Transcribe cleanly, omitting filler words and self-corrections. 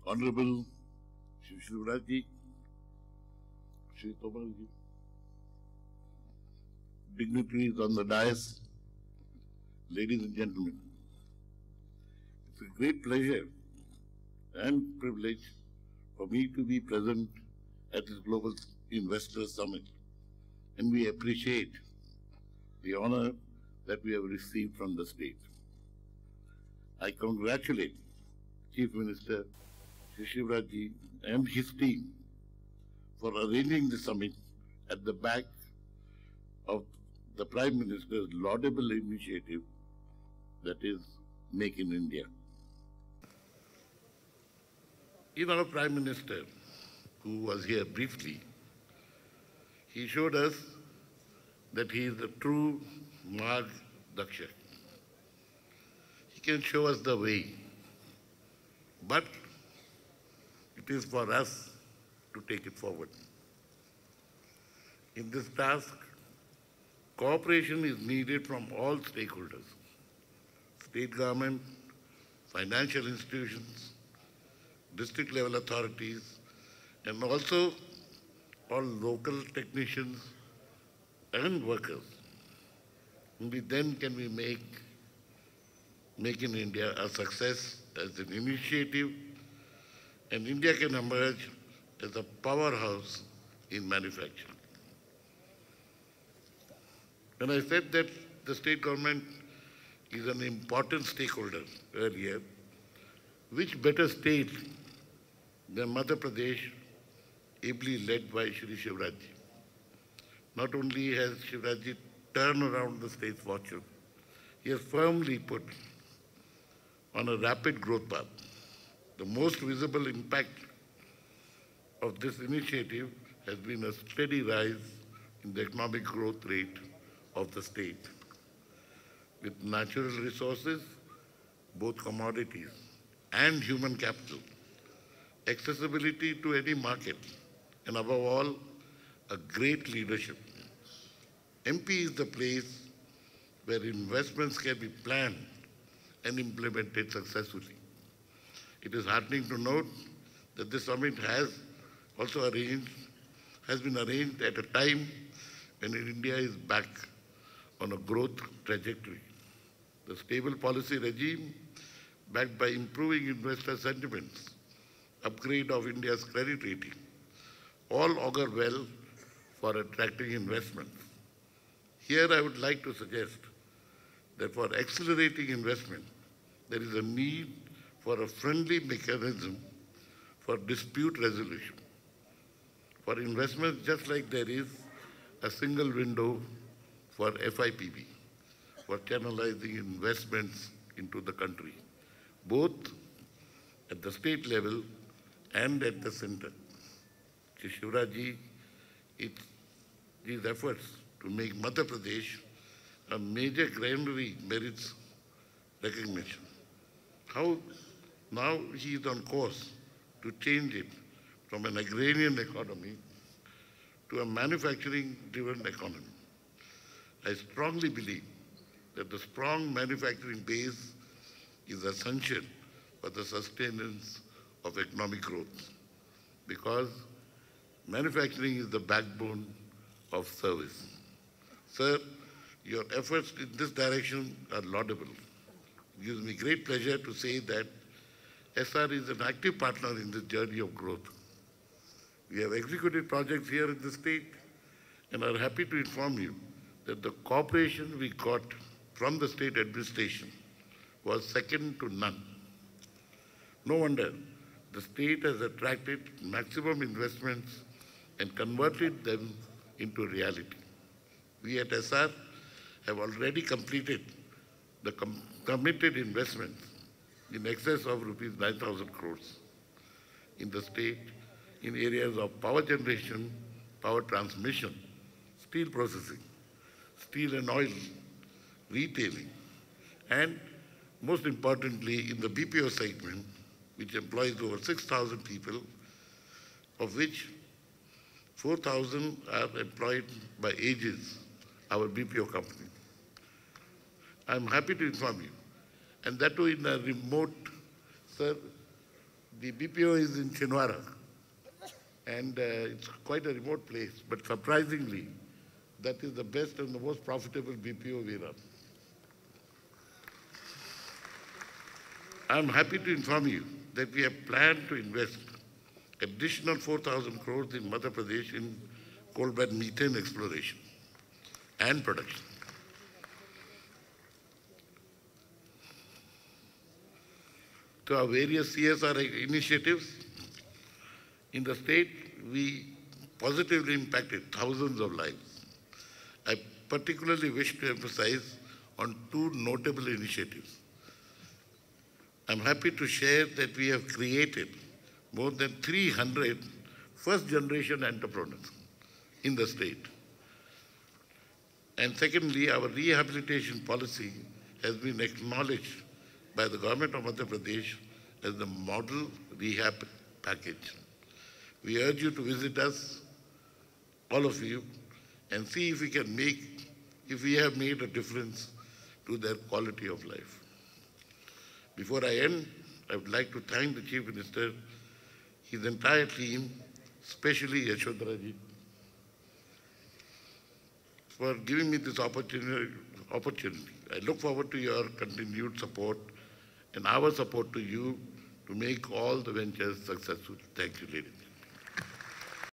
Honorable Shri Shivraj Ji, Shri Tomar Ji, dignitaries on the dais, ladies and gentlemen, it's a great pleasure and privilege for me to be present at this Global Investor Summit, and we appreciate the honor that we have received from the state. I congratulate Chief Minister Shri Shivraj Ji and his team for arranging the summit at the back of the Prime Minister's laudable initiative, that is, Make in India. In our Prime Minister, who was here briefly, he showed us that he is a true Margdaksha. He can show us the way, but it is for us to take it forward. In this task, cooperation is needed from all stakeholders: state government, financial institutions, district level authorities, and also all local technicians and workers. Only then can we make in India a success as an initiative, and India can emerge as a powerhouse in manufacturing. When I said that the state government is an important stakeholder earlier, which better state than Madhya Pradesh, ably led by Shri Shivraj Ji? Not only has Shivraj Ji turned around the state's fortune, he has firmly put on a rapid growth path. The most visible impact of this initiative has been a steady rise in the economic growth rate of the state. With natural resources, both commodities and human capital, accessibility to any market, and above all, a great leadership, MP is the place where investments can be planned and implemented successfully. It is heartening to note that this summit has been arranged at a time when India is back on a growth trajectory. The stable policy regime, backed by improving investor sentiments, upgrade of India's credit rating, all augur well for attracting investments. Here I would like to suggest that for accelerating investment, there is a need for a friendly mechanism for dispute resolution. For investments, just like there is a single window for FIPB, for channelizing investments into the country, both at the state level and at the center. Shri Shivraj Ji, these efforts to make Madhya Pradesh a major granary merits recognition. How now he is on course to change it from an agrarian economy to a manufacturing-driven economy. I strongly believe that the strong manufacturing base is essential for the sustenance of economic growth, because manufacturing is the backbone of service. Sir, your efforts in this direction are laudable. It gives me great pleasure to say that SR is an active partner in this journey of growth. We have executed projects here in the state and are happy to inform you that the cooperation we got from the state administration was second to none. No wonder the state has attracted maximum investments and converted them into reality. We at SR have already completed the committed investments in excess of rupees 9,000 crores in the state in areas of power generation, power transmission, steel processing, steel and oil, retailing, and most importantly in the BPO segment, which employs over 6,000 people, of which 4,000 are employed by Aegis, our BPO company. I'm happy to inform you, and that too in a remote, sir, The BPO is in Chinwara, and it's quite a remote place, but surprisingly, that is the best and the most profitable BPO we run. I'm happy to inform you that we have planned to invest additional 4,000 crores in Madhya Pradesh in coal bed methane exploration and production. To our various CSR initiatives in the state, we positively impacted thousands of lives. I particularly wish to emphasize on two notable initiatives. I'm happy to share that we have created more than 300 first-generation entrepreneurs in the state. And secondly, our rehabilitation policy has been acknowledged by the government of Madhya Pradesh as the model rehab package. We urge you to visit us, all of you, and see if we have made a difference to their quality of life. Before I end, I would like to thank the Chief Minister, his entire team, especially Yashodhara ji, for giving me this opportunity. I look forward to your continued support and our support to you to make all the ventures successful. Thank you, ladies.